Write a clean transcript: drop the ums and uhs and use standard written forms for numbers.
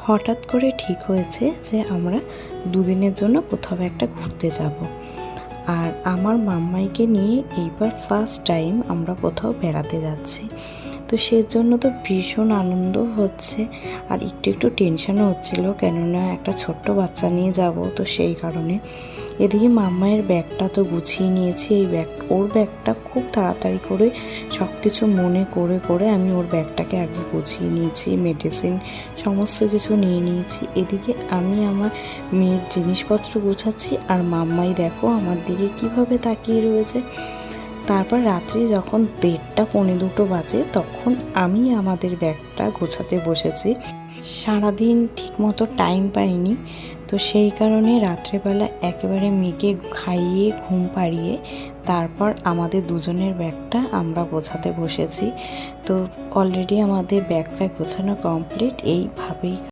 হঠাৎ করে ঠিক হয়েছে যে আমরা দুদিনের জন্য কোথাও একটা ঘুরতে যাব। আর আমার মাম্মাইকে নিয়ে এইবার ফার্স্ট টাইম আমরা কোথাও বেড়াতে যাচ্ছি। তো সেজন্য তো ভীষণ আনন্দ হচ্ছে, আর একটু একটু টেনশনও হচ্ছিল, কেননা একটা ছোট্ট বাচ্চা নিয়ে যাব, তো সেই কারণে। এদিকে মাম্মায়ের ব্যাগটা তো গুছিয়ে নিয়েছি। ওর ব্যাগটা খুব তাড়াতাড়ি করে সব কিছু মনে করে করে আমি ওর ব্যাগটাকে আগে গুছিয়ে নিয়েছি, মেডিসিন সমস্ত কিছু নিয়ে নিয়েছি। এদিকে আমি আমার মেয়ের জিনিসপত্র গুছাচ্ছি, আর মাম্মাই দেখো আমার দিকে কিভাবে তাকিয়ে রয়েছে। তারপর রাত্রি যখন 1:30 পৌনে 2 বাজে, তখন আমি আমাদের ব্যাগটা গোছাতে বসেছি। সারাদিন ঠিকমতো টাইম পাইনি, তো সেই কারণে রাত্রেবেলা একেবারে মেয়েকে খাইয়ে ঘুম পাড়িয়ে তারপর আমাদের দুজনের ব্যাগটা আমরা গোছাতে বসেছি। তো অলরেডি আমাদের ব্যাগ গোছানো কমপ্লিট। এইভাবেই